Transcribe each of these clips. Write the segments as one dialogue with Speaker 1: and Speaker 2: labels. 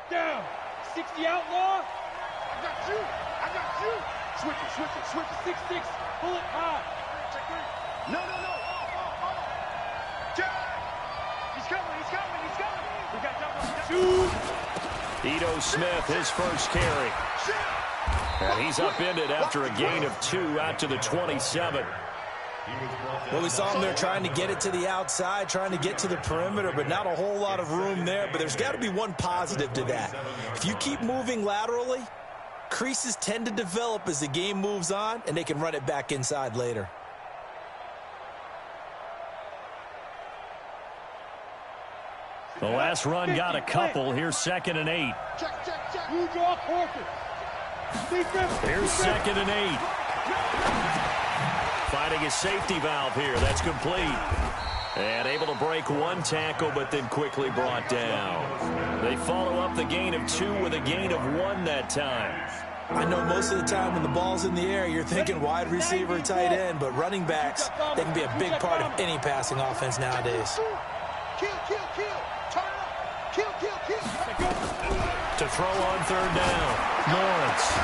Speaker 1: down. 60 outlaw. I got you. I got you. Switch it, switch it, switch it. 6-6. Bullet high. Check three. No. Check. He's coming. He's coming. We got double.
Speaker 2: Shoot. Ito Smith, his first carry. And he's upended after a gain of 2 out to the 27.
Speaker 3: Well, we saw him there trying to get it to the outside, trying to get to the perimeter, but not a whole lot of room there. But there's got to be one positive to that. If you keep moving laterally, creases tend to develop as the game moves on, and they can run it back inside later.
Speaker 2: The last run got a couple. Here's 2nd and 8.
Speaker 1: Check. Move your quarter.
Speaker 2: Here's 2nd and 8. Finding a safety valve here. That's complete. And able to break one tackle, but then quickly brought down. They follow up the gain of 2 with a gain of 1 that time.
Speaker 3: I know most of the time when the ball's in the air, you're thinking wide receiver, tight end, but running backs, they can be a big part of any passing offense nowadays.
Speaker 1: Kill. Turn up. Kill.
Speaker 2: To throw on 3rd down. Lawrence.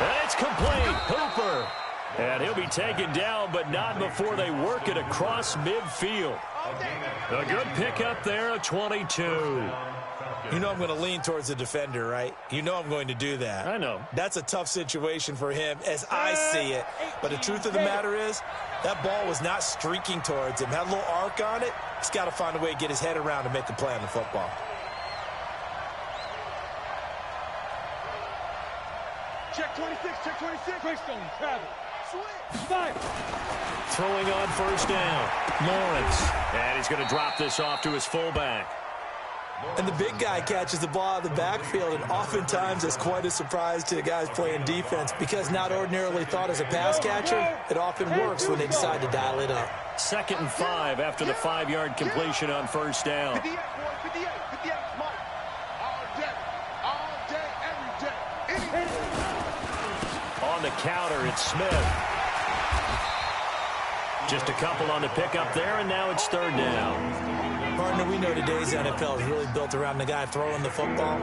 Speaker 2: And it's complete. Hooper. And he'll be taken down, but not before they work it across midfield. A good pickup there of 22.
Speaker 3: You know I'm going to lean towards the defender, right? You know I'm going to do that.
Speaker 2: I know.
Speaker 3: That's a tough situation for him as I see it. But the truth of the matter is, that ball was not streaking towards him. Had a little arc on it. He's got to find a way to get his head around and make a play on the football.
Speaker 1: Check 26. Greystone, travel. Switch.
Speaker 2: Throwing on 1st down. Lawrence. And he's going to drop this off to his fullback.
Speaker 3: And the big guy catches the ball out of the backfield, and oftentimes it's quite a surprise to the guys playing defense because not ordinarily thought as a pass catcher, it often works when they decide to dial it up.
Speaker 2: 2nd and 5 after the 5-yard completion on 1st down.
Speaker 1: 58, Mike. All day, every day.
Speaker 2: On the counter, it's Smith. Just a couple on the pickup there, and now it's 3rd down.
Speaker 3: Partner, we know today's NFL is really built around the guy throwing the football.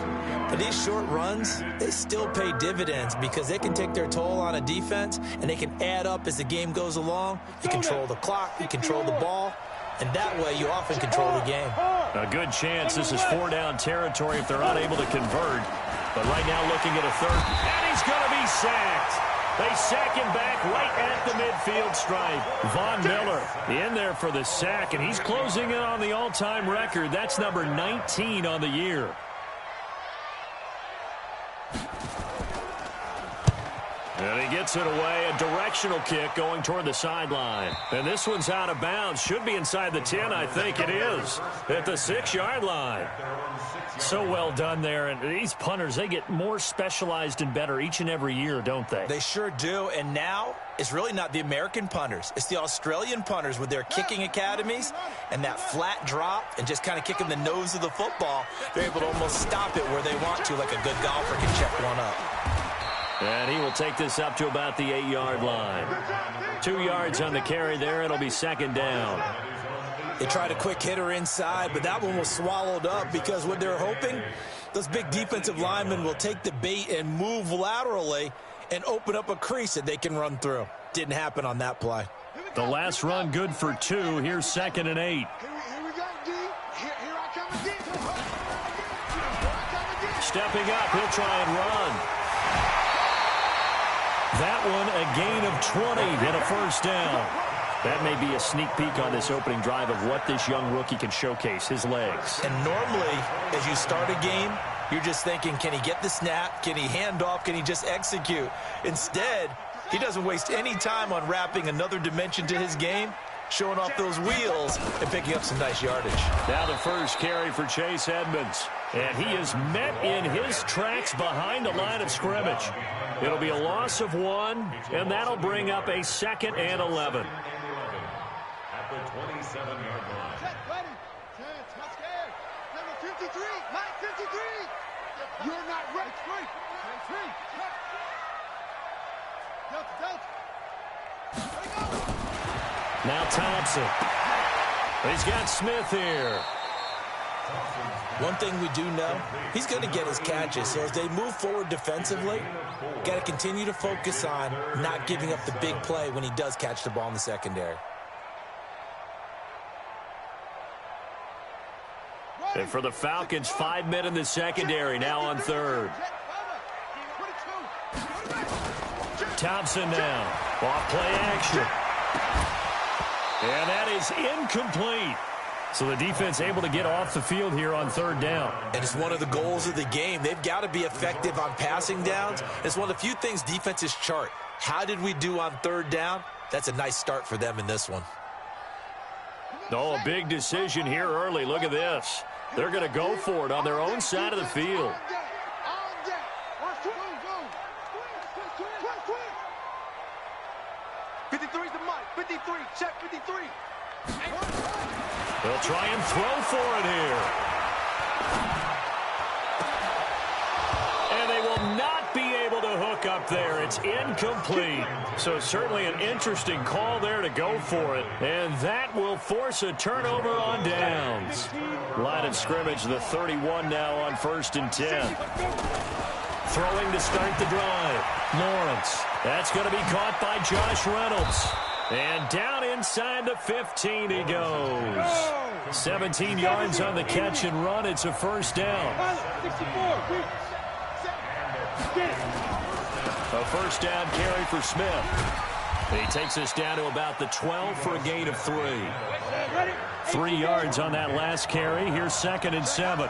Speaker 3: But these short runs, they still pay dividends because they can take their toll on a defense, and they can add up as the game goes along. You control the clock, you control the ball, and that way you often control the game.
Speaker 2: A good chance this is 4-down territory if they're unable to convert. But right now looking at a 3rd, and he's going to be sacked. They sack him back right at the midfield stripe. Von Miller in there for the sack, and he's closing in on the all-time record. That's number 19 on the year. And he gets it away, a directional kick going toward the sideline. And this one's out of bounds. Should be inside the 10, I think it is, at the 6-yard line. So well done there. And these punters, they get more specialized and better each and every year, don't they?
Speaker 3: They sure do. And now it's really not the American punters. It's the Australian punters with their kicking academies and that flat drop and just kind of kicking the nose of the football. They're able to almost stop it where they want to, like a good golfer can check one up.
Speaker 2: And he will take this up to about the 8-yard line. 2 yards on the carry there. It'll be 2nd down.
Speaker 3: They tried a quick hitter inside, but that one was swallowed up because what they're hoping, those big defensive linemen will take the bait and move laterally and open up a crease that they can run through. Didn't happen on that play.
Speaker 2: The last run good for 2. Here's 2nd and 8.
Speaker 1: Here we go, D. Here I come again.
Speaker 2: Stepping up, he'll try and run. That one a gain of 20 and a 1st down. That may be a sneak peek on this opening drive of what this young rookie can showcase, his legs.
Speaker 3: And normally, as you start a game, you're just thinking, can he get the snap? Can he hand off? Can he just execute? Instead, he doesn't waste any time on wrapping another dimension to his game, showing off those wheels and picking up some nice yardage.
Speaker 2: Now the first carry for Chase Edmonds. And he is met in his tracks behind the line of scrimmage. It'll be a loss of 1, and that'll bring up a 2nd and 11.
Speaker 4: At the 27-yard line.
Speaker 1: Check, ready. Chance, not scared. Number 53, Mike 53. You're not ready. Three. Delta.
Speaker 2: Now Thompson. He's got Smith here.
Speaker 3: One thing we do know, he's going to get his catches. So as they move forward defensively, got to continue to focus on not giving up the big play when he does catch the ball in the secondary.
Speaker 2: And for the Falcons, 5 men in the secondary, now on third. Thompson now, off play action. And that is incomplete. So the defense able to get off the field here on third down.
Speaker 3: And it's one of the goals of the game. They've got to be effective on passing downs. It's one of the few things defenses chart. How did we do on third down? That's a nice start for them in this one.
Speaker 2: Oh, a big decision here early. Look at this. They're going to go for it on their own side of the field.
Speaker 1: 53's the mic. 53. Check 53.
Speaker 2: They'll try and throw for it here. And they will not be able to hook up there. It's incomplete. So certainly an interesting call there to go for it. And that will force a turnover on downs. Line of scrimmage, the 31 now on 1st and 10. Throwing to start the drive. Lawrence. That's going to be caught by Josh Reynolds. And down inside the 15 he goes. 17 yards on the catch and run. It's a first down. A first down carry for Smith. He takes us down to about the 12 for a gain of 3. 3 yards on that last carry. Here's 2nd and 7.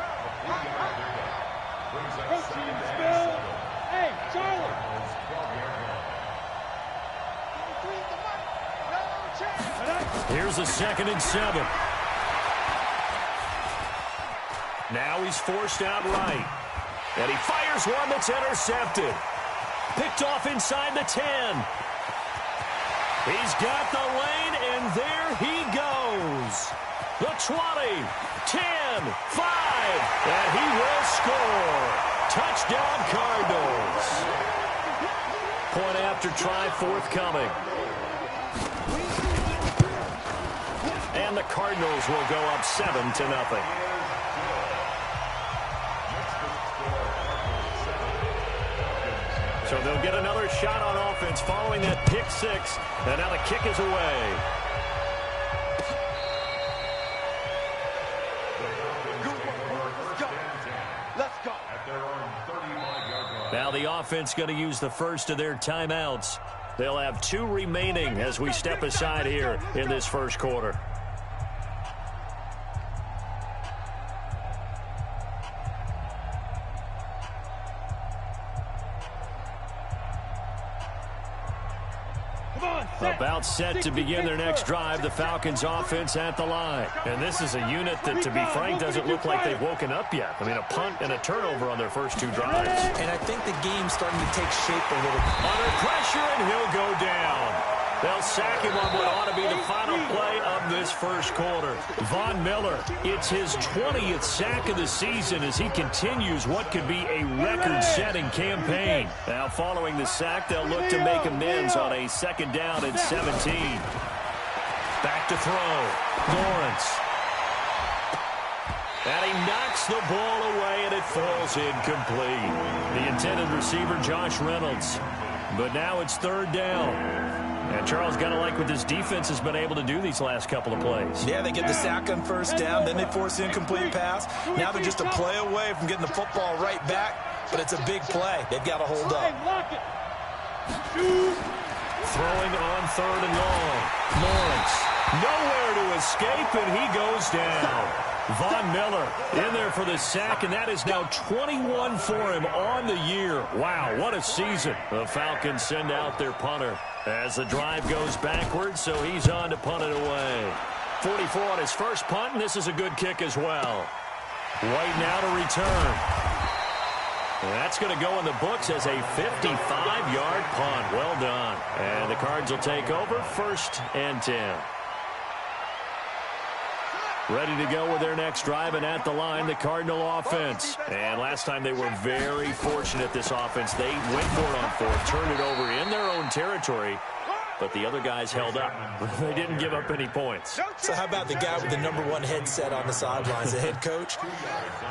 Speaker 1: Hey, Charlie.
Speaker 2: Here's a 2nd and 7. Now he's forced out right. And he fires one that's intercepted. Picked off inside the 10. He's got the lane, and there he goes. The 20, 10, 5, and he will score. Touchdown, Cardinals. Point after try forthcoming. And the Cardinals will go up 7-0. So they'll get another shot on offense following that pick 6. And now the kick is away.
Speaker 1: Let's go.
Speaker 2: Now the offense going to use the first of their timeouts. They'll have 2 remaining as we step aside here in this first quarter. About set to begin their next drive, the Falcons offense at the line. And this is a unit that, to be frank, doesn't look like they've woken up yet. I mean, a punt and a turnover on their first 2 drives.
Speaker 3: And I think the game's starting to take shape a little bit.
Speaker 2: Under pressure, and he'll go down. They'll sack him on what ought to be the final play of this first quarter. Von Miller, it's his 20th sack of the season as he continues what could be a record-setting campaign. Now, following the sack, they'll look to make amends on a 2nd down and 17. Back to throw. Lawrence. And he knocks the ball away, and it falls incomplete. The intended receiver, Josh Reynolds. But now it's 3rd down. And Charles got to like what this defense has been able to do these last couple of plays.
Speaker 3: Yeah, they get the sack on 1st down, then they force the incomplete pass. Now they're just a play away from getting the football right back, but it's a big play. They've got to hold up.
Speaker 2: Throwing on 3rd and long. Lawrence, nowhere to escape, and he goes down. Von Miller in there for the sack, and that is now 21 for him on the year. Wow, what a season. The Falcons send out their punter as the drive goes backwards, so he's on to punt it away. 44 on his first punt, and this is a good kick as well. White now to return. And that's going to go in the books as a 55-yard punt. Well done. And the Cards will take over 1st and 10. Ready to go with their next drive, and at the line, the Cardinal offense. And last time they were very fortunate, this offense. They went for it on 4th, turned it over in their own territory, but the other guys held up. They didn't give up any points.
Speaker 3: So how about the guy with the #1 headset on the sidelines, the head coach?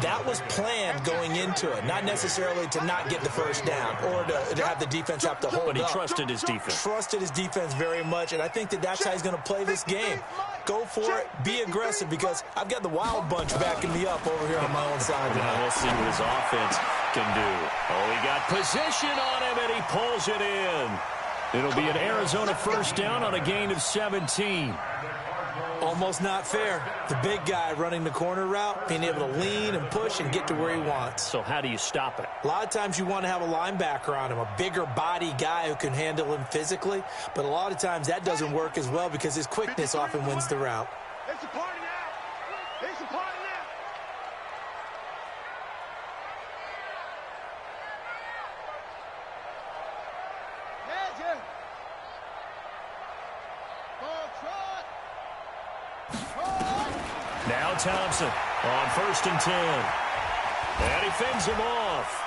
Speaker 3: That was planned going into it, not necessarily to not get the first down or to have the defense have to hold up.
Speaker 2: But he trusted his defense.
Speaker 3: Trusted his defense very much, and I think that's how he's going to play this game. Go for it, be aggressive, because I've got the wild bunch backing me up over here on my own side.
Speaker 2: Now we'll see what his offense can do. Oh, he got position on him, and he pulls it in. It'll be an Arizona first down on a gain of 17.
Speaker 3: Almost not fair. The big guy running the corner route, being able to lean and push and get to where he wants.
Speaker 2: So how do you stop it?
Speaker 3: A lot of times you want to have a linebacker on him, a bigger body guy who can handle him physically, but a lot of times that doesn't work as well because his quickness often wins the route.
Speaker 1: It's a party now. It's a party now.
Speaker 2: Now Thompson on 1st and 10. And he fends him off.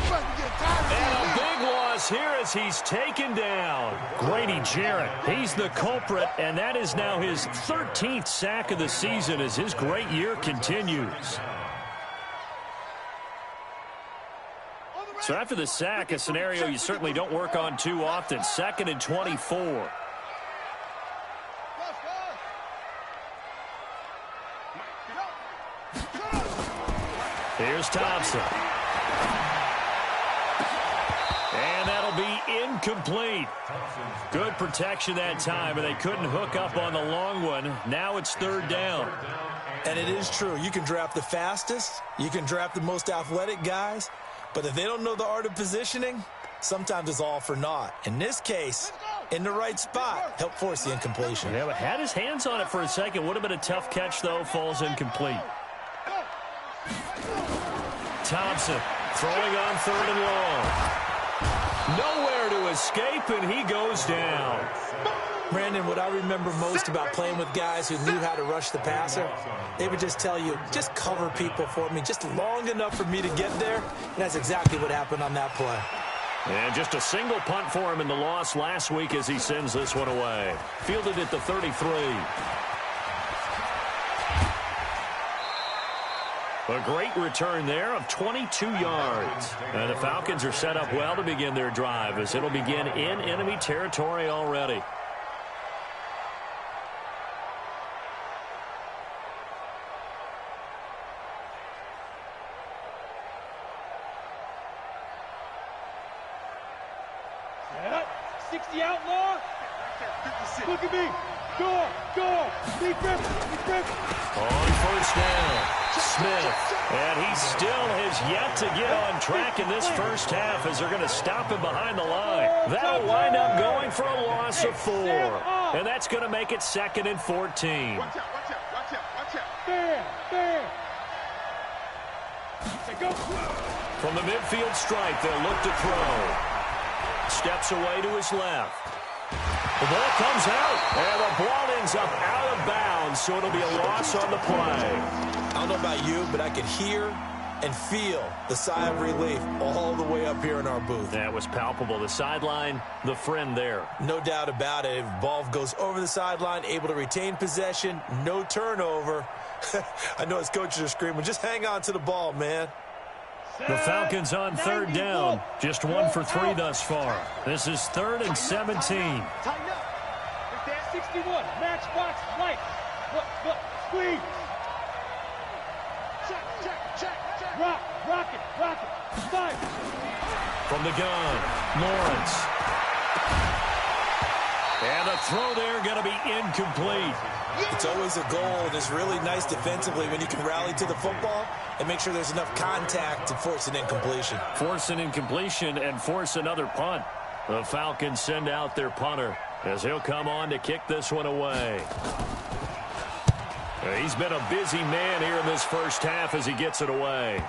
Speaker 2: And a big loss here as he's taken down. Grady Jarrett, he's the culprit, and that is now his 13th sack of the season as his great year continues. So after the sack, a scenario you certainly don't work on too often. 2nd and 24. Here's Thompson. And that'll be incomplete. Good protection that time, and they couldn't hook up on the long one. Now it's 3rd down.
Speaker 3: And it is true. You can draft the fastest. You can draft the most athletic guys. But if they don't know the art of positioning, sometimes it's all for naught. In this case, in the right spot, help force the incompletion.
Speaker 2: Yeah, but had his hands on it for a second. Would have been a tough catch, though. Falls incomplete. Thompson throwing on 3rd and long. Nowhere to escape, and he goes down.
Speaker 3: Brandon, what I remember most about playing with guys who knew how to rush the passer, they would just tell you, just cover people for me, just long enough for me to get there. And that's exactly what happened on that play.
Speaker 2: And just a single punt for him in the loss last week as he sends this one away. Fielded at the 33. A great return there of 22 yards. And the Falcons are set up well to begin their drive as it'll begin in enemy territory already.
Speaker 1: The outlaw. Look at me. Go. Defense.
Speaker 2: On 1st down, Smith. And he still has yet to get on track in this first half as they're going to stop him behind the line. That'll wind up going for a loss of 4. And that's going to make it 2nd and 14.
Speaker 1: Watch out. There.
Speaker 2: From the midfield stripe, they'll look to throw. Steps away to his left. The ball comes out, and the ball ends up out of bounds, so it'll be a loss on the play.
Speaker 3: I don't know about you, but I could hear and feel the sigh of relief all the way up here in our booth.
Speaker 2: That was palpable. The sideline, the friend there.
Speaker 3: No doubt about it. If ball goes over the sideline, able to retain possession, no turnover. I know his coaches are screaming, just hang on to the ball, man.
Speaker 2: The Falcons on 3rd down. Just 1 for 3 thus far. This is 3rd and 17.
Speaker 1: Tighten up. It's that 61. Match box right. Look. Squeeze. Check. Rock it. Five.
Speaker 2: From the gun, Lawrence. And a throw there going to be incomplete.
Speaker 3: It's always a goal, and it's really nice defensively when you can rally to the football and make sure there's enough contact to force an incompletion.
Speaker 2: Force an incompletion and force another punt. The Falcons send out their punter as he'll come on to kick this one away. He's been a busy man here in this first half as he gets it away.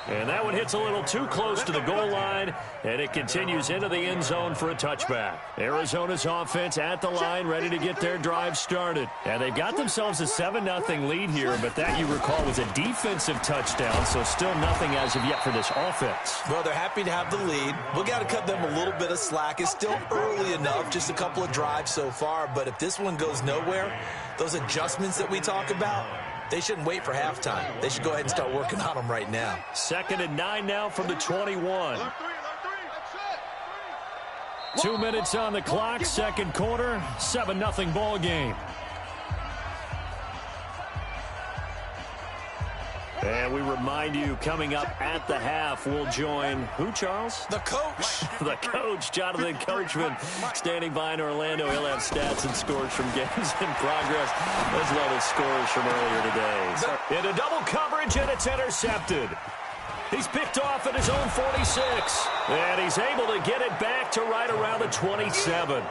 Speaker 2: And that one hits a little too close to the goal line, and it continues into the end zone for a touchback. Arizona's offense at the line, ready to get their drive started. And they've got themselves a 7-0 lead here, but that, you recall, was a defensive touchdown, so still nothing as of yet for this offense.
Speaker 3: Well, they're happy to have the lead. We've got to cut them a little bit of slack. It's still early enough, just a couple of drives so far, but if this one goes nowhere, those adjustments that we talk about, they shouldn't wait for halftime. They should go ahead and start working on them right now.
Speaker 2: 2nd and 9 now from the 21. 2 minutes on the clock, second quarter, 7-0 ball game. And we remind you, coming up at the half, we'll join who, Charles?
Speaker 3: The coach.
Speaker 2: The coach, Jonathan Coachman, standing by in Orlando. He'll have stats and scores from games in progress, as well as scores from earlier today. Into double coverage, and it's intercepted. He's picked off at his own 46, and he's able to get it back to right around the 27.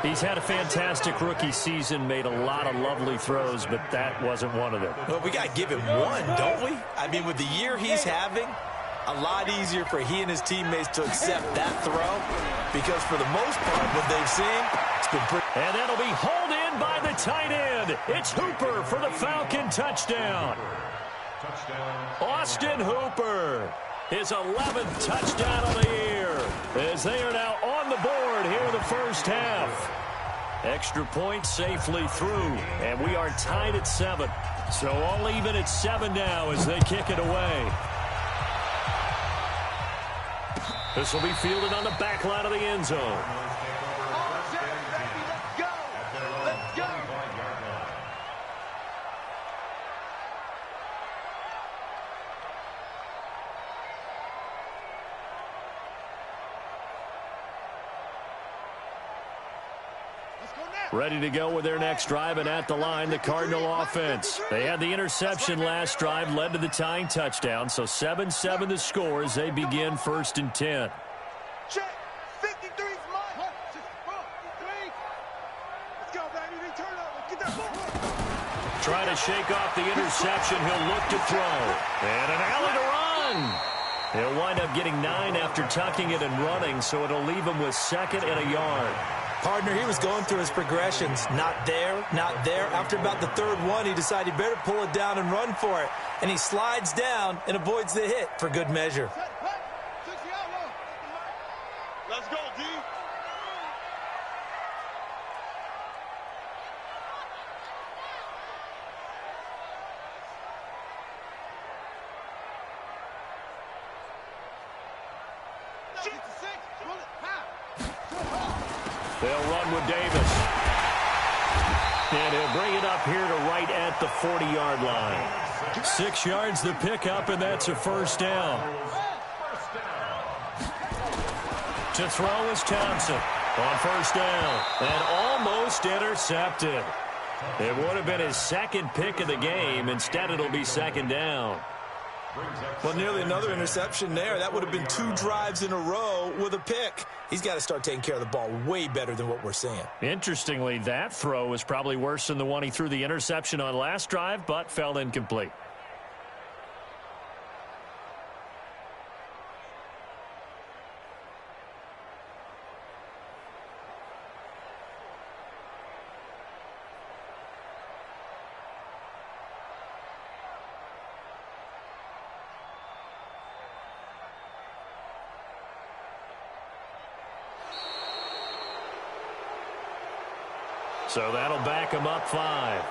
Speaker 2: He's had a fantastic rookie season, made a lot of lovely throws, but that wasn't one of them.
Speaker 3: Well, we got to give him one, don't we? I mean, with the year he's having, a lot easier for he and his teammates to accept that throw, because for the most part, what they've seen, it's been pretty.
Speaker 2: And that'll be hauled in by the tight end. It's Hooper for the Falcon touchdown. Austin Hooper, his 11th touchdown of the year, as they are now on the board here in the first half. Extra point safely through, and we are tied at 7. So all even at 7 now as they kick it away. This will be fielded on the back line of the end zone. Ready to go with their next drive, and at the line, the Cardinal offense. They had the interception last drive, led to the tying touchdown, so 7-7 the score as they begin 1st and 10.
Speaker 1: Check. 53's mine. 53. Let's go, baby. Turnover. Get that ball.
Speaker 2: Trying to shake off the interception. He'll look to throw. And an alley to run. He'll wind up getting 9 after tucking it and running, so it'll leave him with 2nd and a yard.
Speaker 3: Partner, he was going through his progressions. Not there, not there. After about the 3rd one, he decided he better pull it down and run for it. And he slides down and avoids the hit for good measure.
Speaker 1: Let's go, D.
Speaker 2: They'll run with Davis. And he'll bring it up here to right at the 40-yard line. 6 yards the pickup, and that's a first down. To throw is Thompson on first down. And almost intercepted. It would have been his 2nd pick of the game. Instead, it'll be 2nd down.
Speaker 3: Well, nearly another interception there. That would have been 2 drives in a row with a pick. He's got to start taking care of the ball way better than what we're seeing.
Speaker 2: Interestingly, that throw was probably worse than the one he threw the interception on last drive, but fell incomplete. So that'll back him up 5.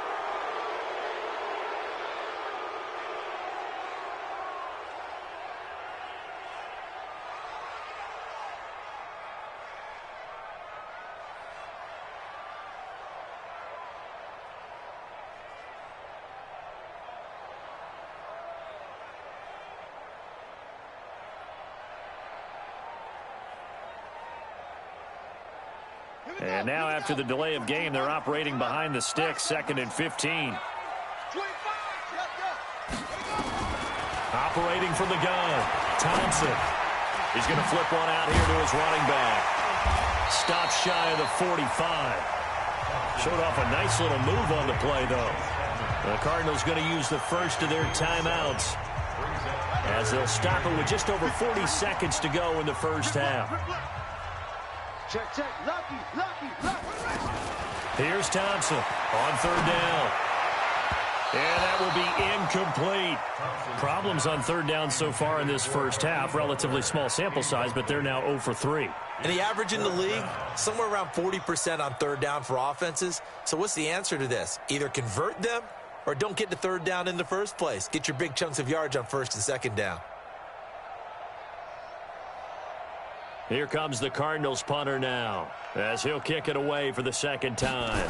Speaker 2: And now after the delay of game, they're operating behind the sticks, 2nd and 15. Operating from the gun, Thompson. He's going to flip one out here to his running back. Stop shy of the 45. Showed off a nice little move on the play, though. The Cardinals going to use the first of their timeouts as they'll stop it with just over 40 seconds to go in the first half.
Speaker 1: Check, check. Lucky.
Speaker 2: Here's Thompson on third down. And that will be incomplete. Problems on third down so far in this first half. Relatively small sample size, but they're now 0 for 3.
Speaker 3: And the average in the league, somewhere around 40% on third down for offenses. So what's the answer to this? Either convert them or don't get to third down in the first place. Get your big chunks of yards on first and second down.
Speaker 2: Here comes the Cardinals punter now, as he'll kick it away for the second time.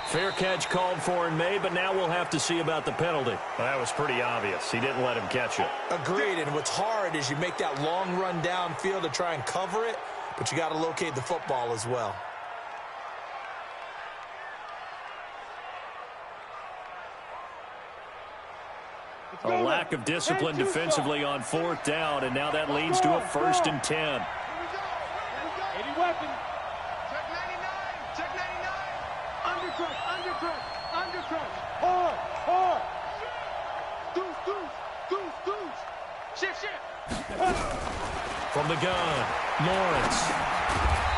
Speaker 2: Fair catch called for and made, but now we'll have to see about the penalty. Well, that was pretty obvious. He didn't let him catch it.
Speaker 3: Agreed, and what's hard is you make that long run downfield to try and cover it, but you got to locate the football as well.
Speaker 2: A lack of discipline defensively on fourth down, and now that leads to a 1st and 10.
Speaker 1: 80 weapon. Check 99. Undercut. Hard. Deuce. Shift.
Speaker 2: From the gun, Lawrence.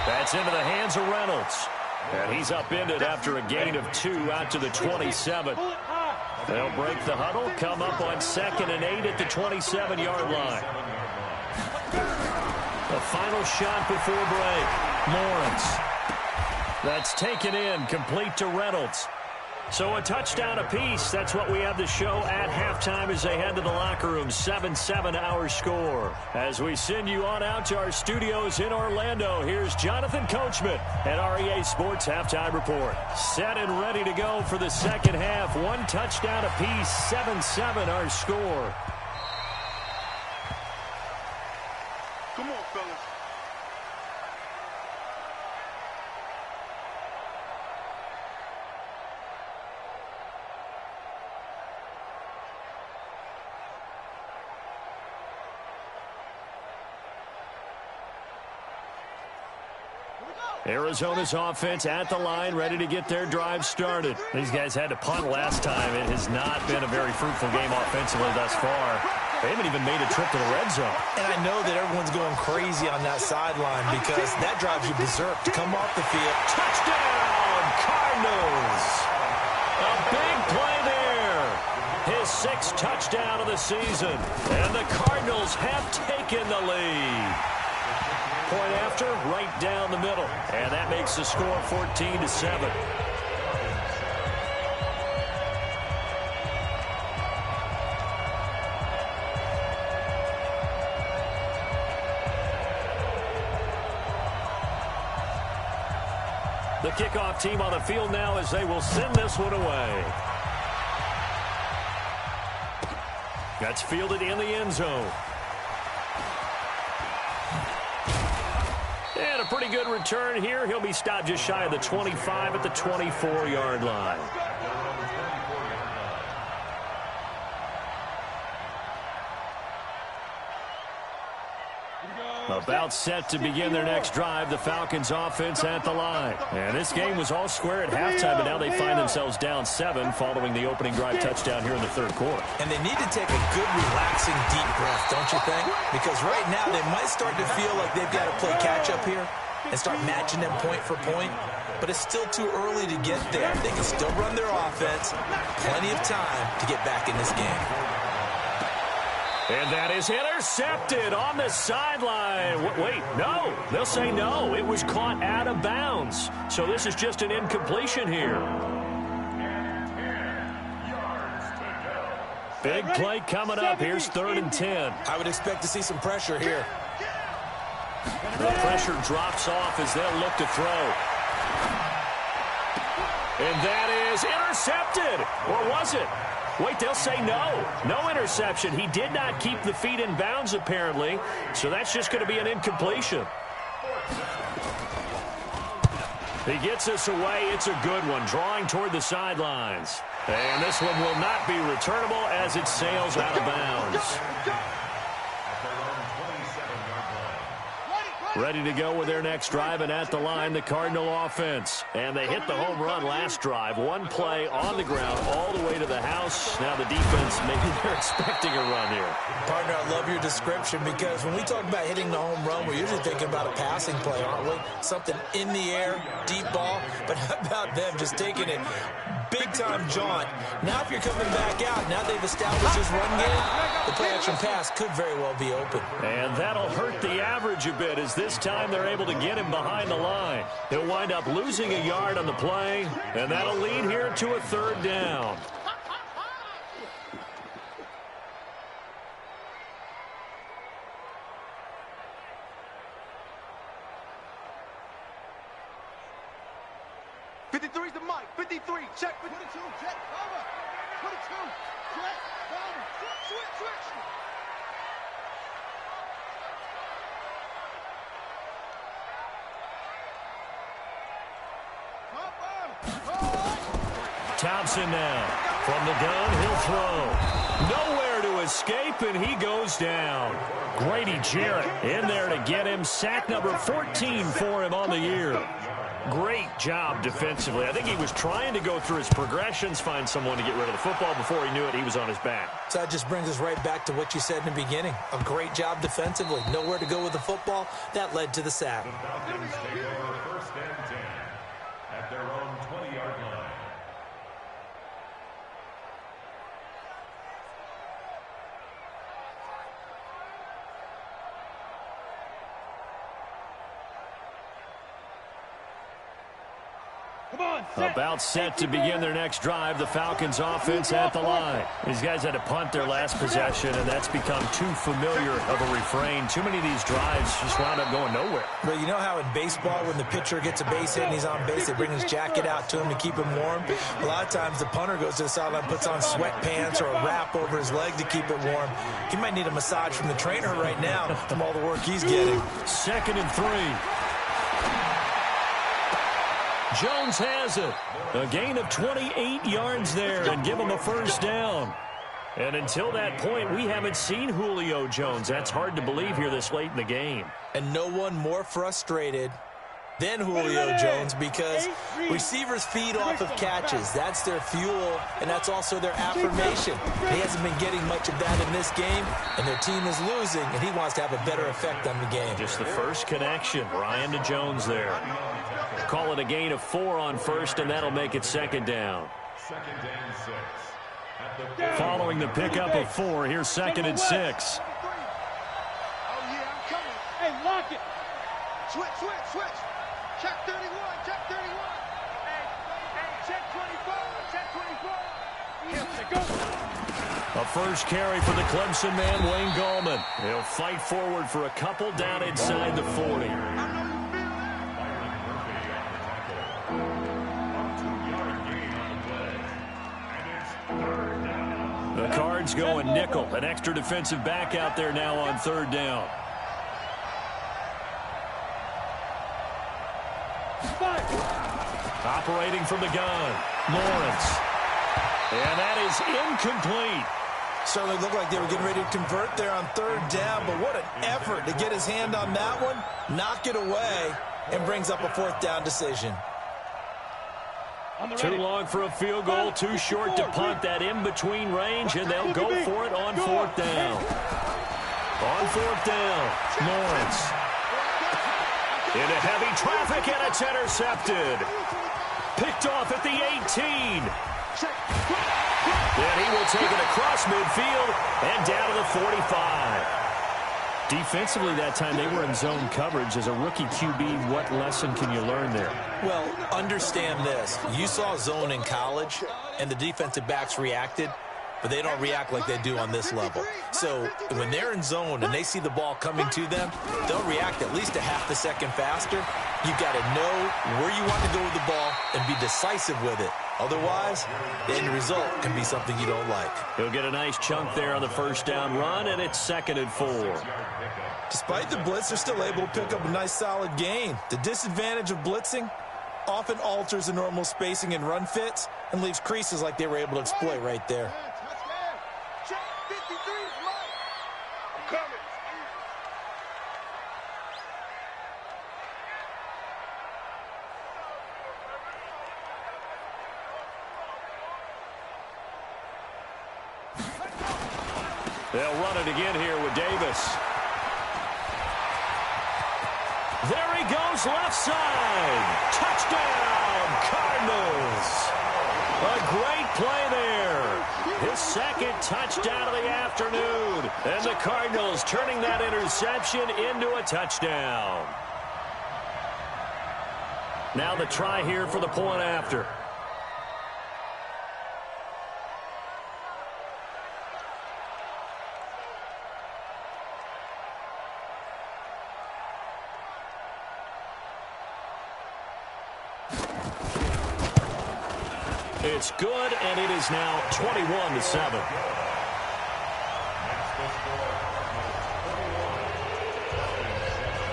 Speaker 2: That's into the hands of Reynolds. And he's upended after a gain of 2 out to the 27. They'll break the huddle, come up on 2nd and 8 at the 27-yard line. The final shot before break. Lawrence. That's taken in, complete to Reynolds. So a touchdown apiece. That's what we have to show at halftime as they head to the locker room. 7-7 our score. As we send you on out to our studios in Orlando, here's Jonathan Coachman at REA Sports Halftime Report. Set and ready to go for the second half. 1 touchdown apiece. 7-7 our score.
Speaker 1: Come on, fellas.
Speaker 2: Arizona's offense at the line, ready to get their drive started. These guys had to punt last time. It has not been a very fruitful game offensively thus far. They haven't even made a trip to the red zone.
Speaker 3: And I know that everyone's going crazy on that sideline because that drives you berserk to come off the field.
Speaker 2: Touchdown, Cardinals! A big play there. His 6th touchdown of the season. And the Cardinals have taken the lead. Point after, right down the middle. And that makes the score 14-7. The kickoff team on the field now as they will send this one away. That's fielded in the end zone. And a pretty good return here. He'll be stopped just shy of the 25 at the 24-yard line. About set to begin their next drive, the Falcons offense at the line. And this game was all square at halftime, but now they find themselves down 7 following the opening drive touchdown here in the third quarter.
Speaker 3: And they need to take a good, relaxing, deep breath, don't you think? Because right now they might start to feel like they've got to play catch-up here and start matching them point for point. But it's still too early to get there. They can still run their offense. Plenty of time to get back in this game.
Speaker 2: And that is intercepted on the sideline. Wait, no. They'll say no. It was caught out of bounds. So this is just an incompletion here. Big play coming up. Here's 3rd and 10.
Speaker 3: I would expect to see some pressure here.
Speaker 2: The pressure drops off as they'll look to throw. And that is intercepted. Or was it? Wait, they'll say no. No interception. He did not keep the feet in bounds, apparently. So that's just going to be an incompletion. He gets us away. It's a good one, drawing toward the sidelines. And this one will not be returnable as it sails out of bounds. Ready to go with their next drive, and at the line, the Cardinal offense. And they hit the home run last drive. One play on the ground all the way to the house. Now the defense, maybe they're expecting a run here.
Speaker 3: Partner, I love your description, because when we talk about hitting the home run, we're usually thinking about a passing play, aren't we? Something in the air, deep ball. But how about them just taking it big-time jaunt? Now if you're coming back out, now they've established this run game, the play-action pass could very well be open.
Speaker 2: And that'll hurt the average a bit, as this time they're able to get him behind the line. He'll wind up losing a yard on the play, and that'll lead here to a third down.
Speaker 1: Check 22, check, cover. 22, check, cover. Switch.
Speaker 2: Thompson now. From the gun, he'll throw. Nowhere to escape, and he goes down. Grady Jarrett in there to get him. Sack number 14 for him on the year. Great job defensively. I think he was trying to go through his progressions, find someone to get rid of the football. Before he knew it, he was on his back.
Speaker 3: So that just brings us right back to what you said in the beginning. A great job defensively. Nowhere to go with the football. That led to the sack.
Speaker 4: The Falcons take over first and 10 at their own 20-yard line.
Speaker 2: About set to begin their next drive, the Falcons offense at the line. These guys had to punt their last possession, and that's become too familiar of a refrain. Too many of these drives just wound up going nowhere.
Speaker 3: Well, you know how in baseball, when the pitcher gets a base hit and he's on base, they bring his jacket out to him to keep him warm? A lot of times the punter goes to the sideline, puts on sweatpants or a wrap over his leg to keep it warm. He might need a massage from the trainer right now from all the work he's getting.
Speaker 2: 2nd and 3. Jones has it. A gain of 28 yards there and give him a first down. And until that point, we haven't seen Julio Jones. That's hard to believe here this late in the game.
Speaker 3: And no one more frustrated than Julio Jones, because receivers feed off of catches. That's their fuel, and that's also their affirmation. He hasn't been getting much of that in this game, and their team is losing, and he wants to have a better effect on the game.
Speaker 2: Just the first connection, Ryan to Jones there. Call it a gain of 4 on first, and that'll make it 2nd down.
Speaker 4: 2nd and 6. At the
Speaker 2: Following the pickup of 4, here's 2nd and 6.
Speaker 1: Oh, yeah, I'm coming. Hey, lock it. Switch. Check 31, check 31. Hey, check 24, check 24. Yes, go.
Speaker 2: A first carry for the Clemson man, Wayne Gallman. He'll fight forward for a couple down inside the 40. The Cards going nickel. An extra defensive back out there now on 3rd down. Operating from the gun, Lawrence. And that is incomplete.
Speaker 3: Certainly looked like they were getting ready to convert there on 3rd down, but what an effort to get his hand on that one, knock it away, and brings up a 4th down decision.
Speaker 2: Too long for a field goal, too short to punt. That in-between range, and they'll go for it on 4th down. On 4th down, Lawrence. Into heavy traffic, and it's intercepted. Picked off at the 18. And he will take it across midfield and down to the 45. Defensively that time, they were in zone coverage. As a rookie QB, what lesson can you learn there?
Speaker 3: Well, understand this. You saw zone in college, and the defensive backs reacted, but they don't react like they do on this level. So when they're in zone and they see the ball coming to them, they'll react at least a half a second faster. You've got to know where you want to go with the ball and be decisive with it. Otherwise, the end result can be something you don't like.
Speaker 2: He'll get a nice chunk there on the first down run, and it's 2nd and 4.
Speaker 3: Despite the blitz, they're still able to pick up a nice solid gain. The disadvantage of blitzing often alters the normal spacing and run fits and leaves creases like they were able to exploit right there.
Speaker 2: They'll run it again here with Davis. There he goes, left side. Touchdown, Cardinals. A great play there. His second touchdown of the afternoon. And the Cardinals turning that interception into a touchdown. Now the try here for the point after. It's good, and it is now 21-7.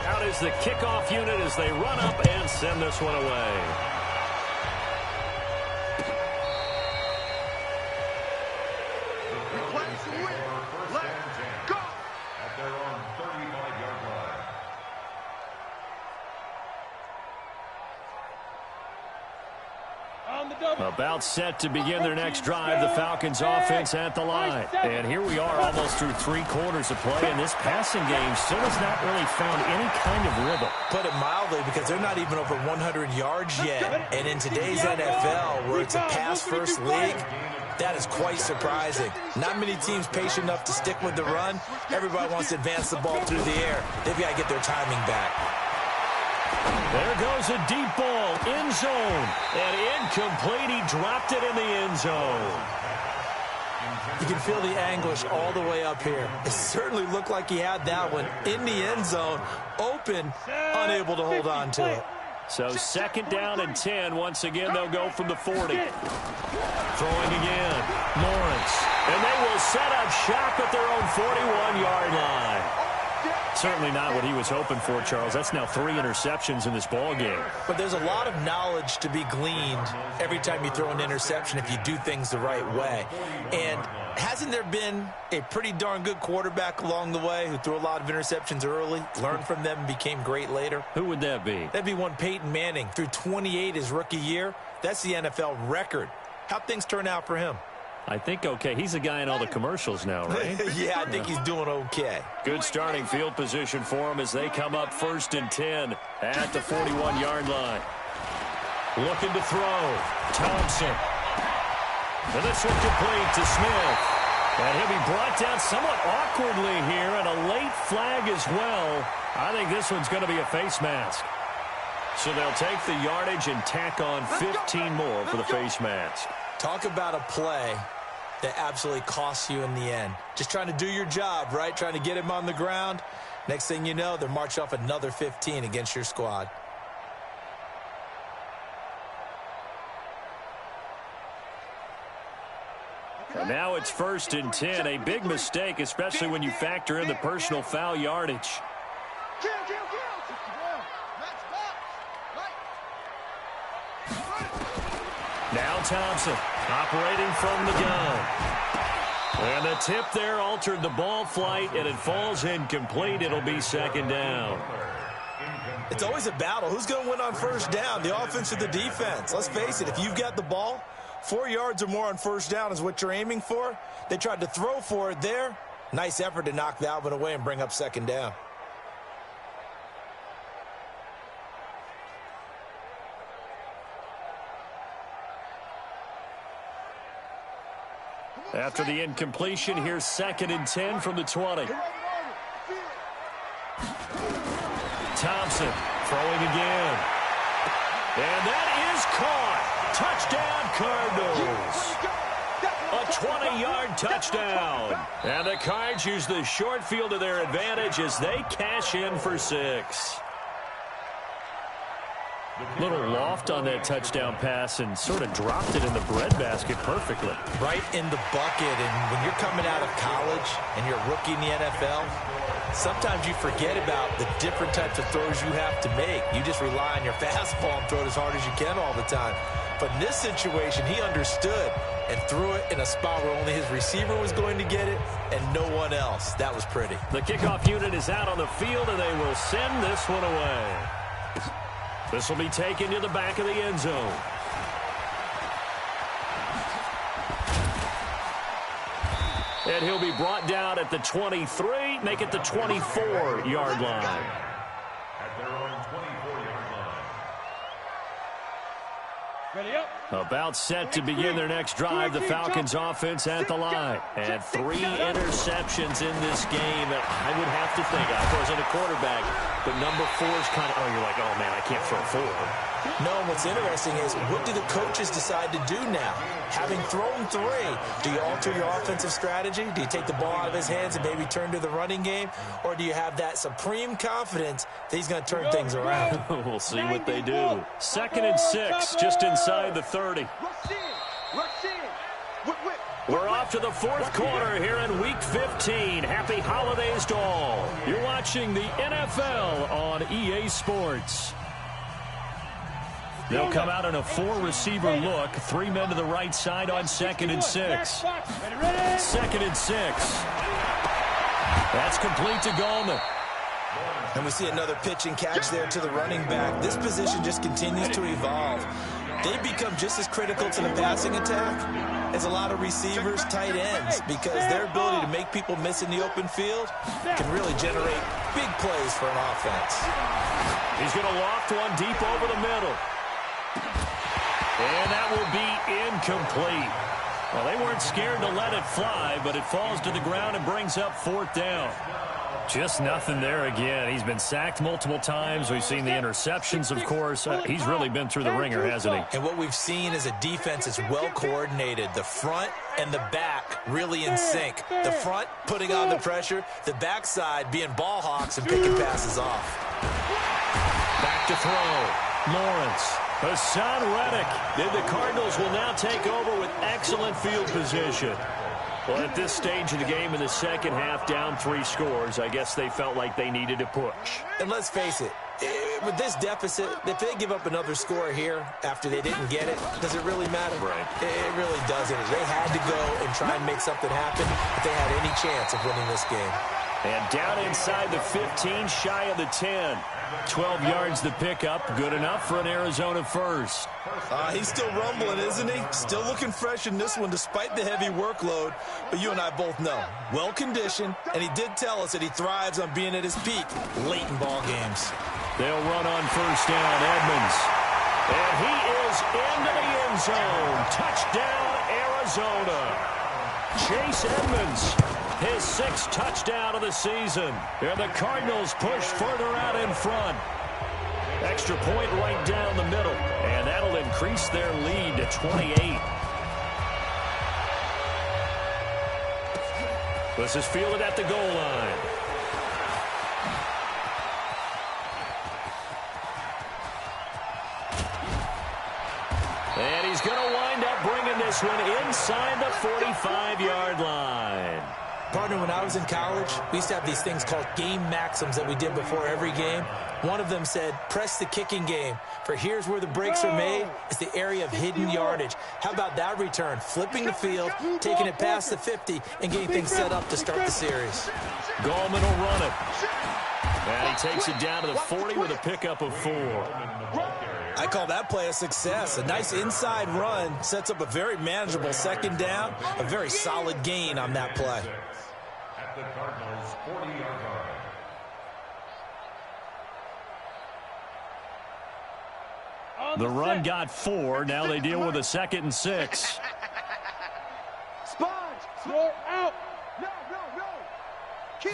Speaker 2: Out is the kickoff unit as they run up and send this one away.
Speaker 1: Replace the win. Let's go.
Speaker 4: At their own 35-yard line.
Speaker 2: About set to begin their next drive, the Falcons offense at the line. And here we are almost through 3 quarters of play, and this passing game still has not really found any kind of rhythm.
Speaker 3: Put it mildly, because they're not even over 100 yards yet. And in today's NFL, where it's a pass-first league, that is quite surprising. Not many teams patient enough to stick with the run. Everybody wants to advance the ball through the air. They've got to get their timing back.
Speaker 2: There goes a deep ball, end zone, and incomplete. He dropped it in the end zone.
Speaker 3: You can feel the anguish all the way up here. It certainly looked like he had that one in the end zone, open, unable to hold on to it.
Speaker 2: So 2nd down and 10. Once again, they'll go from the 40. Throwing again, Lawrence. And they will set up shop at their own 41-yard line. Certainly not what he was hoping for, Charles. That's now 3 interceptions in this ball game.
Speaker 3: But there's a lot of knowledge to be gleaned every time you throw an interception if you do things the right way. And hasn't there been a pretty darn good quarterback along the way who threw a lot of interceptions early, learned from them, and became great later?
Speaker 2: Who would that be?
Speaker 3: That'd be one Peyton Manning. Threw 28 his rookie year. That's the NFL record. How'd things turn out for him?
Speaker 2: I think okay. He's a guy in all the commercials now, right?
Speaker 3: Yeah, I think he's doing okay.
Speaker 2: Good starting field position for him as they come up 1st and 10 at the 41-yard line. Looking to throw. Thompson. And this one complete to Smith. And he'll be brought down somewhat awkwardly here, and a late flag as well. I think this one's going to be a face mask. So they'll take the yardage and tack on 15 more for the face mask.
Speaker 3: Talk about a play that absolutely costs you in the end. Just trying to do your job, right? Trying to get him on the ground. Next thing you know, they're marching off another 15 against your squad.
Speaker 2: And now it's 1st and 10. A big mistake, especially when you factor in the personal foul yardage. Now Thompson operating from the gun. And the tip there altered the ball flight, and it falls incomplete. It'll be 2nd down.
Speaker 3: It's always a battle. Who's going to win on 1st down, the offense or the defense? Let's face it, if you've got the ball, 4 yards or more on 1st down is what you're aiming for. They tried to throw for it there. Nice effort to knock that one away and bring up 2nd down.
Speaker 2: After the incompletion, here's 2nd and 10 from the 20. Thompson throwing again. And that is caught. Touchdown, Cardinals. A 20-yard touchdown. And the Cards use the short field to their advantage as they cash in for 6. Little loft on that touchdown pass and sort of dropped it in the breadbasket perfectly.
Speaker 3: Right in the bucket. And when you're coming out of college and you're a rookie in the NFL, sometimes you forget about the different types of throws you have to make. You just rely on your fastball and throw it as hard as you can all the time. But in this situation, he understood and threw it in a spot where only his receiver was going to get it and no one else. That was pretty.
Speaker 2: The kickoff unit is out on the field, and they will send this one away. This will be taken to the back of the end zone. And he'll be brought down at the 23, make it the 24-yard line.
Speaker 4: At their own 24-yard line.
Speaker 1: Ready up.
Speaker 2: About set to begin their next drive, the Falcons offense at the line. And 3 interceptions in this game. I would have to think, I wasn't a quarterback, but number 4 is kind of, you're like, oh man, I can't throw 4.
Speaker 3: No, what's interesting is, what do the coaches decide to do now? Having thrown 3, do you alter your offensive strategy? Do you take the ball out of his hands and maybe turn to the running game? Or do you have that supreme confidence that he's going to turn things around?
Speaker 2: We'll see what they do. 2nd and 6, just inside the 30. We're off to the 4th quarter here in Week 15. Happy holidays to all. You're watching the NFL on EA Sports. They'll come out in a 4-receiver look. 3 men to the right side on 2nd and 6. 2nd and 6. That's complete to Goldman.
Speaker 3: And we see another pitch and catch there to the running back. This position just continues to evolve. They become just as critical to the passing attack as a lot of receivers, tight ends, because their ability to make people miss in the open field can really generate big plays for an offense.
Speaker 2: He's going to loft one deep over the middle. And that will be incomplete. Well, they weren't scared to let it fly, but it falls to the ground and brings up 4th down. Just nothing there again. He's been sacked multiple times. We've seen the interceptions, of course. He's really been through the ringer, hasn't he?
Speaker 3: And what we've seen is a defense that's well coordinated. The front and the back really in sync. The front putting on the pressure. The backside being ball hawks and picking passes off.
Speaker 2: Back to throw. Lawrence. Hassan Reddick. The Cardinals will now take over with excellent field position. Well, at this stage of the game in the second half, down 3 scores, I guess they felt like they needed to push.
Speaker 3: And let's face it, with this deficit, if they give up another score here after they didn't get it, does it really matter?
Speaker 2: Right.
Speaker 3: It really doesn't. They had to go and try and make something happen if they had any chance of winning this game.
Speaker 2: And down inside the 15, shy of the 10. 12 yards the pickup, good enough for an Arizona first.
Speaker 3: He's still rumbling, isn't he? Still looking fresh in this one despite the heavy workload. But you and I both know, well-conditioned, and he did tell us that he thrives on being at his peak late in ball games.
Speaker 2: They'll run on 1st down, Edmonds. And he is into the end zone. Touchdown, Arizona. Chase Edmonds. His 6th touchdown of the season. And the Cardinals push further out in front. Extra point right down the middle. And that'll increase their lead to 28. This is fielded at the goal line. And he's going to wind up bringing this one inside the 45-yard line.
Speaker 3: Partner, when I was in college, we used to have these things called game maxims that we did before every game. One of them said, press the kicking game, for here's where the breaks are made. It's the area of hidden yardage. How about that return? Flipping the field, taking it past the 50, and getting things set up to start the series.
Speaker 2: Gallman will run it. And he takes it down to the 40 with a pickup of 4.
Speaker 3: I call that play a success. A nice inside run sets up a very manageable 2nd down, a very solid gain on that play.
Speaker 4: At the Cardinals' 40-yard line.
Speaker 2: The run got 4. Now they deal with a 2nd and 6.
Speaker 1: Sponge. Slow out. No. Kill.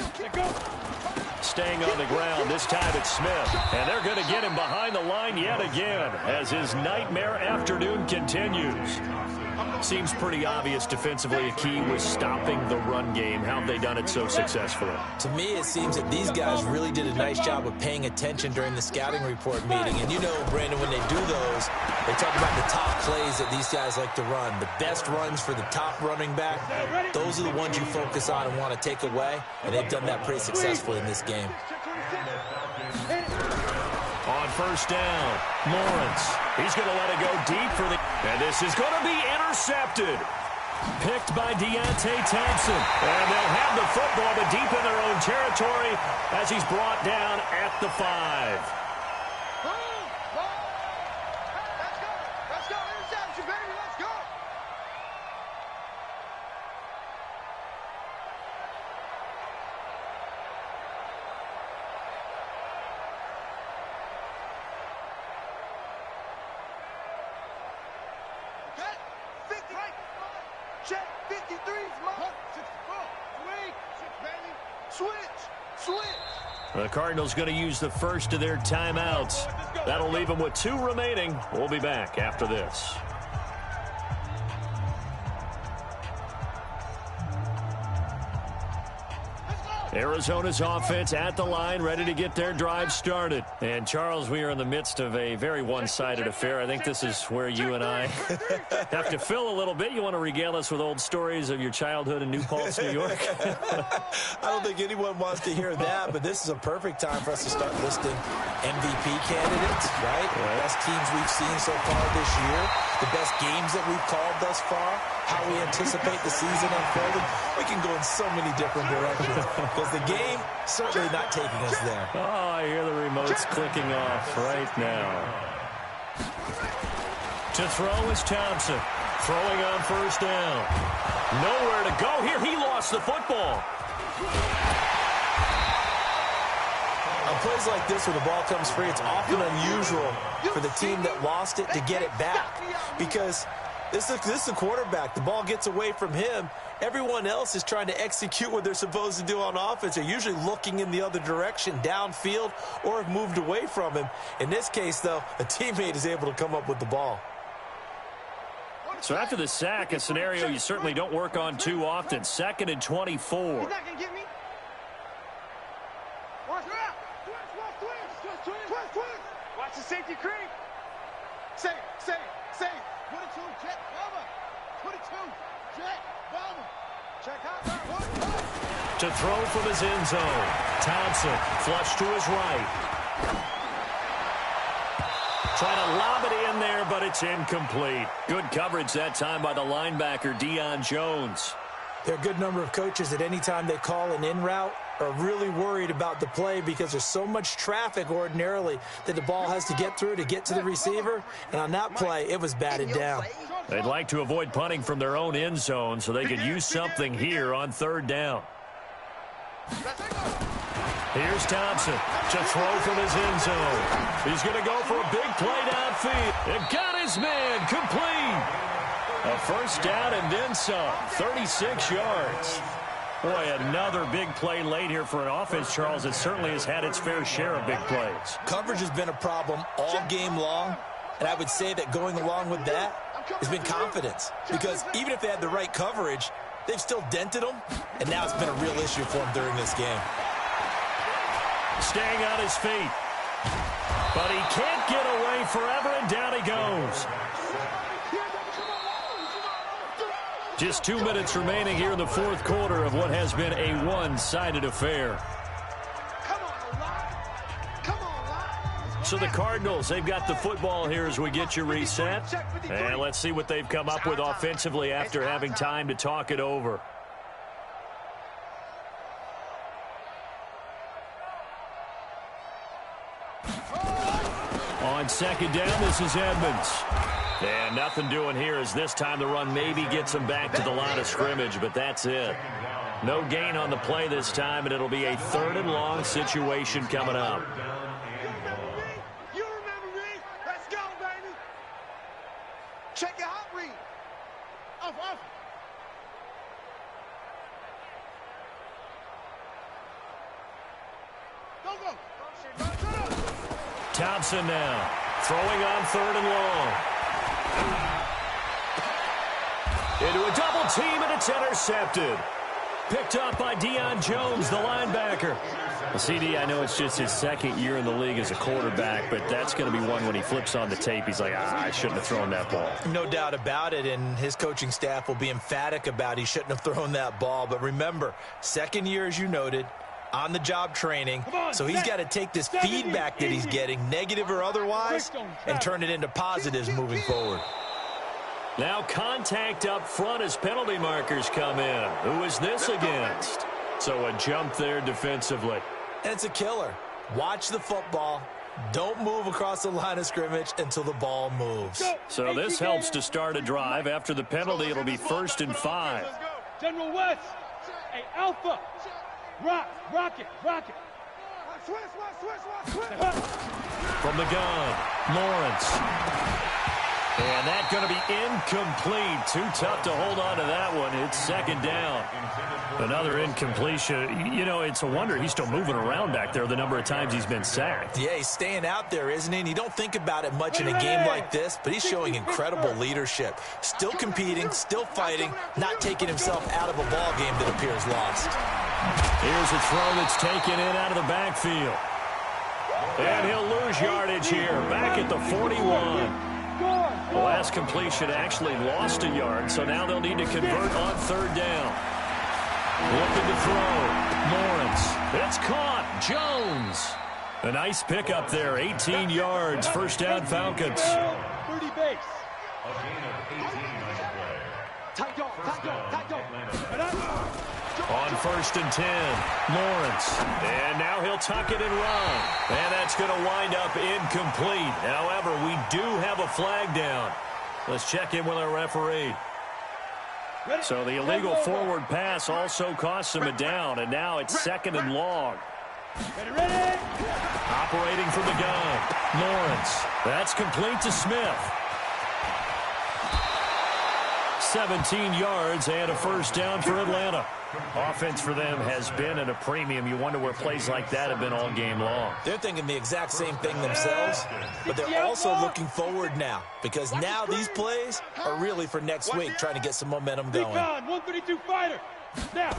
Speaker 2: Staying on the ground, this time it's Smith. And they're going to get him behind the line yet again as his nightmare afternoon continues. Seems pretty obvious defensively a key was stopping the run game. How have they done it so successfully?
Speaker 3: To me, it seems that these guys really did a nice job of paying attention during the scouting report meeting. And you know, Brandon, when they do those, they talk about the top plays that these guys like to run. The best runs for the top running back, those are the ones you focus on and want to take away. And they've done that pretty successfully in this game.
Speaker 2: On 1st down, Lawrence. He's going to let it go deep for the... And this is going to be intercepted. Picked by Deontay Thompson. And they'll have the football, but deep in their own territory as he's brought down at the 5.
Speaker 1: Let's go. Interception, baby. Let's go.
Speaker 2: The Cardinals going to use the first of their timeouts. That'll leave them with 2 remaining. We'll be back after this. Arizona's offense at the line, ready to get their drive started. And, Charles, we are in the midst of a very one-sided affair. I think this is where you and I have to fill a little bit. You want to regale us with old stories of your childhood in New Paltz, New York?
Speaker 3: I don't think anyone wants to hear that, but this is a perfect time for us to start listing MVP candidates, right? Best teams we've seen so far this year, the best games that we've called thus far, how we anticipate the season unfolding. We can go in so many different directions because the game certainly not taking us there.
Speaker 2: Oh, I hear the remotes clicking off right now. To throw is Thompson. Throwing on first down. Nowhere to go here. He lost the football.
Speaker 3: On plays like this where the ball comes free, it's often unusual for the team that lost it to get it back because this is a quarterback. The ball gets away from him. Everyone else is trying to execute what they're supposed to do on offense. They're usually looking in the other direction, downfield, or have moved away from him. In this case, though, a teammate is able to come up with the ball.
Speaker 2: So after the sack, a scenario you certainly don't work on too often. 2nd and 24.
Speaker 1: He's not going to get me. Watch out. Twist. Watch the safety creep. Say. Put it to Jet Bomber. Put it to Jet Bomber. Check out.
Speaker 2: To throw from his end zone. Thompson flush to his right. Trying to lob it in there, but it's incomplete. Good coverage that time by the linebacker, Deion Jones.
Speaker 3: There are a good number of coaches that any time they call an in route are really worried about the play because there's so much traffic ordinarily that the ball has to get through to get to the receiver. And on that play, it was batted down.
Speaker 2: They'd like to avoid punting from their own end zone so they could use something here on 3rd down. Here's Thompson to throw from his end zone. He's going to go for a big play downfield. It got his man complete. A first down and then some. 36 yards. Boy, another big play late here for an offense, Charles, that certainly has had its fair share of big plays.
Speaker 3: Coverage has been a problem all game long, and I would say that going along with that has been confidence. Because even if they had the right coverage, they've still dented them, and now it's been a real issue for them during this game.
Speaker 2: Staying on his feet. But he can't get away forever, and down he goes. Just 2 minutes remaining here in the 4th quarter of what has been a one-sided affair. So the Cardinals, they've got the football here as we get you reset. And let's see what they've come up with offensively after having time to talk it over. On 2nd down, this is Edmonds. And nothing doing here as this time the run maybe gets him back to the line of scrimmage, but that's it. No gain on the play this time, and it'll be a 3rd and long situation coming up.
Speaker 1: You remember me? Let's go, baby. Check your hot read. Off. Go.
Speaker 2: Thompson now, throwing on 3rd and long. Into a double team, and it's intercepted. Picked up by Deion Jones, the linebacker. Well, CD, I know it's just his 2nd year in the league as a quarterback, but that's going to be one when he flips on the tape. He's like, I shouldn't have thrown that ball.
Speaker 3: No doubt about it, and his coaching staff will be emphatic about he shouldn't have thrown that ball. But remember, 2nd year, as you noted, on-the-job training, so he's got to take this feedback that he's getting, negative or otherwise, and turn it into positives moving forward.
Speaker 2: Now contact up front as penalty markers come in. Who is this against? So a jump there defensively.
Speaker 3: And it's a killer. Watch the football. Don't move across the line of scrimmage until the ball moves.
Speaker 2: So this helps to start a drive. After the penalty, it'll be 1st and 5.
Speaker 5: General West. Hey, Alpha. Rock it.
Speaker 1: Switch.
Speaker 2: From the gun, Lawrence. And that's going to be incomplete. Too tough to hold on to that one. It's second down. Another incompletion. You know, it's a wonder he's still moving around back there the number of times he's been sacked.
Speaker 3: Yeah, he's staying out there, isn't he? And you don't think about it much in a game like this, but he's showing incredible leadership. Still competing, still fighting, not taking himself out of a ball game that appears lost.
Speaker 2: Here's a throw that's taken in out of the backfield. And he'll lose yardage here, back at the 41. The last completion actually lost a yard, so now they'll need to convert on third down. Looking to throw. Lawrence. It's caught. Jones. A nice pickup there. 18 yards. First down, Falcons.
Speaker 5: 30 base.
Speaker 4: A gain of 18 on the play.
Speaker 5: Tight dog.
Speaker 2: On first and 10, Lawrence. And now he'll tuck it and run. And that's going to wind up incomplete. However, we do have a flag down. Let's check in with our referee. So the illegal forward pass also costs him a down, and now it's second and long.
Speaker 5: Ready.
Speaker 2: Operating from the gun, Lawrence. That's complete to Smith. 17 yards and a first down for Atlanta. Offense for them has been at a premium. You wonder where plays like that have been all game long.
Speaker 3: They're thinking the exact same thing themselves, but they're also looking forward now, because now these plays are really for next week, trying to get some momentum going.
Speaker 5: 132 fighter. Now.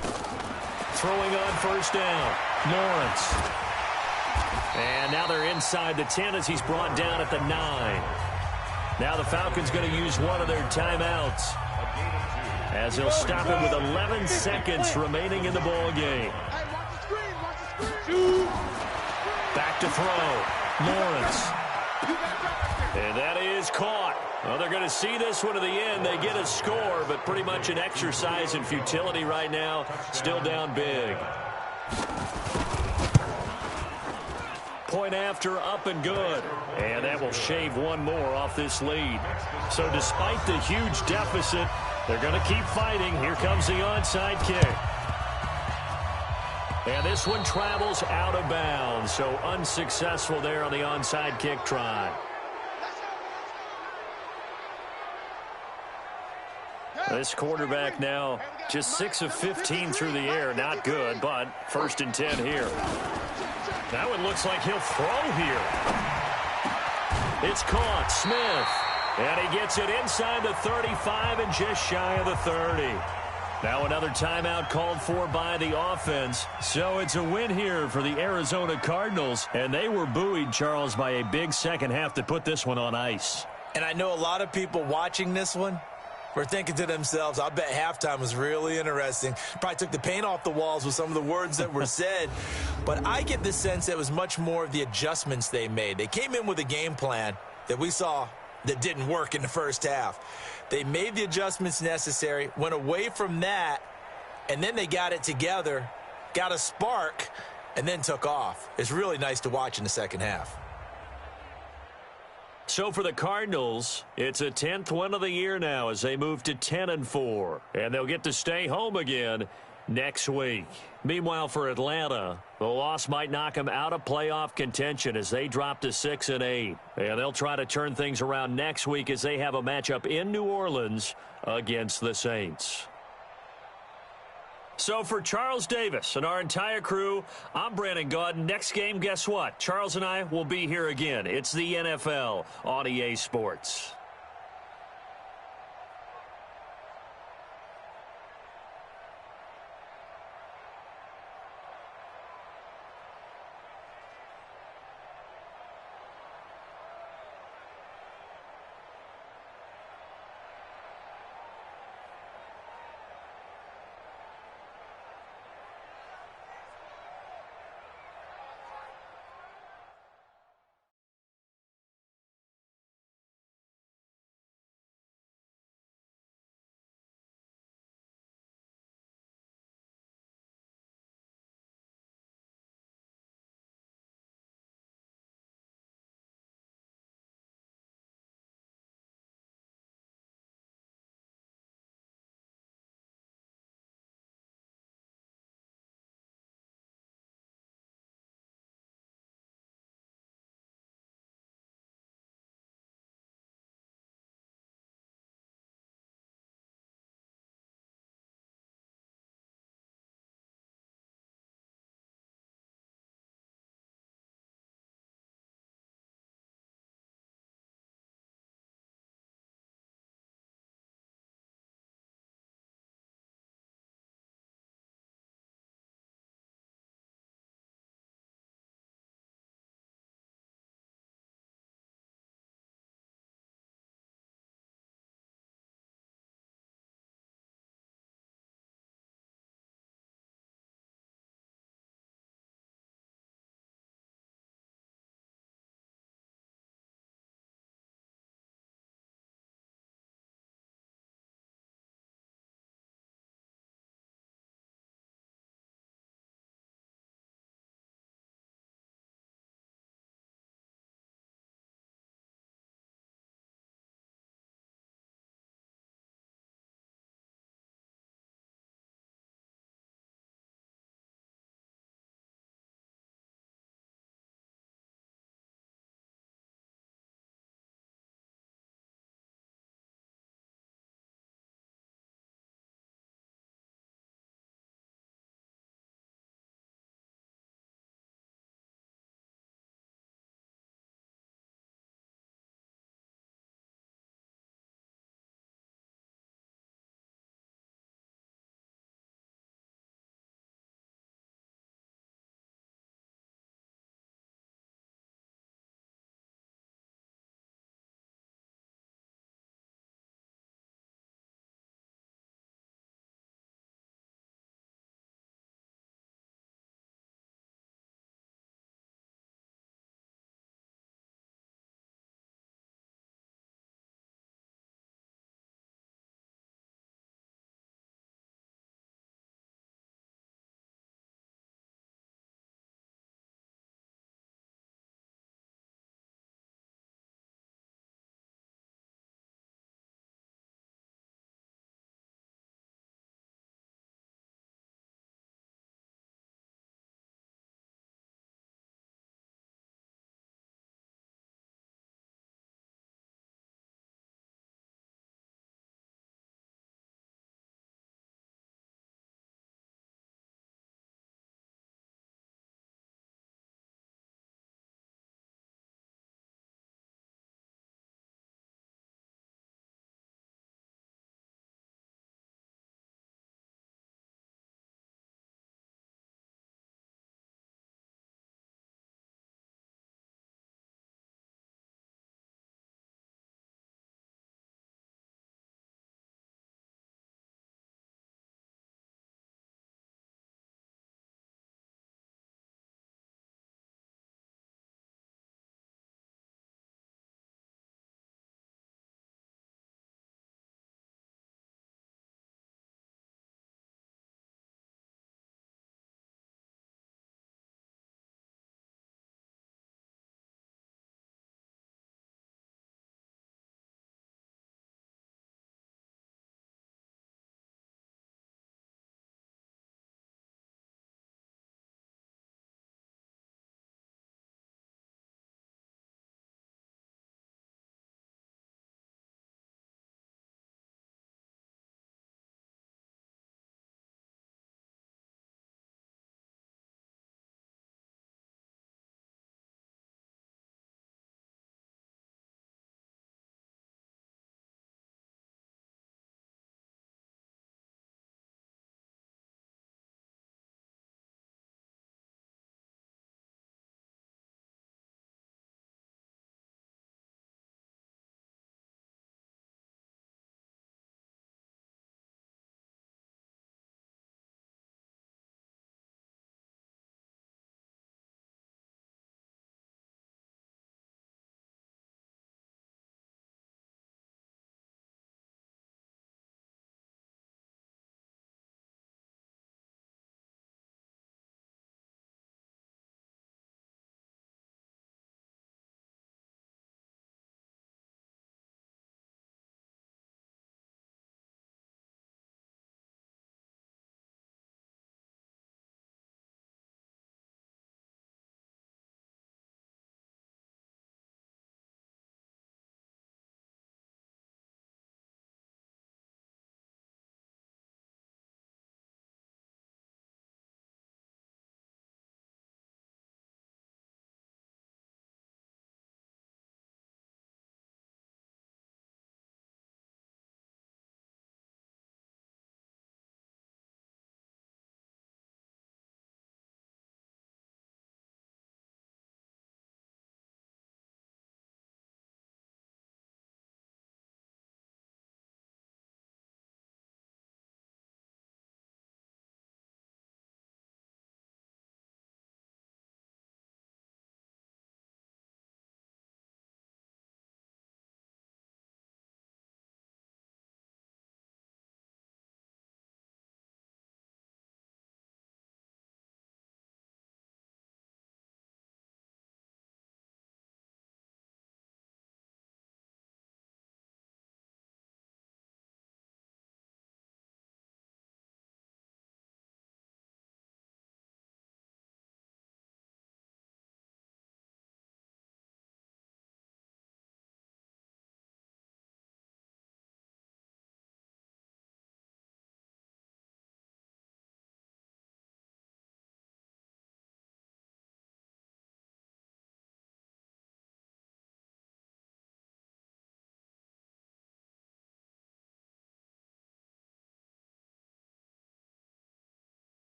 Speaker 2: Throwing on first down, Lawrence. And now they're inside the 10 as he's brought down at the 9. Now the Falcons going to use one of their timeouts, as he'll stop it with 11 seconds remaining in the ball game. Back to throw. Lawrence. And that is caught. Well, they're going to see this one to the end. They get a score, but pretty much an exercise in futility right now. Still down big. Point after, up and good. And that will shave one more off this lead. So despite the huge deficit, they're going to keep fighting. Here comes the onside kick. And this one travels out of bounds. So unsuccessful there on the onside kick try. This quarterback now just 6 of 15 through the air. Not good, but first and 10 here. That one looks like he'll throw here. It's caught. Smith. And he gets it inside the 35 and just shy of the 30. Now another timeout called for by the offense. So it's a win here for the Arizona Cardinals. And they were buoyed, Charles, by a big second half to put this one on ice.
Speaker 3: And I know a lot of people watching this one were thinking to themselves, I bet halftime was really interesting. Probably took the paint off the walls with some of the words that were said. But I get the sense it was much more of the adjustments they made. They came in with a game plan that we saw that didn't work in the first half. They made the adjustments necessary, went away from that, and then they got it together, got a spark, and then took off. It's really nice to watch in the second half.
Speaker 2: So for the Cardinals, it's a 10th win of the year now as they move to 10-4. And they'll get to stay home again next week. Meanwhile, for Atlanta, the loss might knock them out of playoff contention as they drop to 6-8. And they'll try to turn things around next week as they have a matchup in New Orleans against the Saints. So for Charles Davis and our entire crew, I'm Brandon Gaudin. Next game, guess what? Charles and I will be here again. It's the NFL on EA Sports.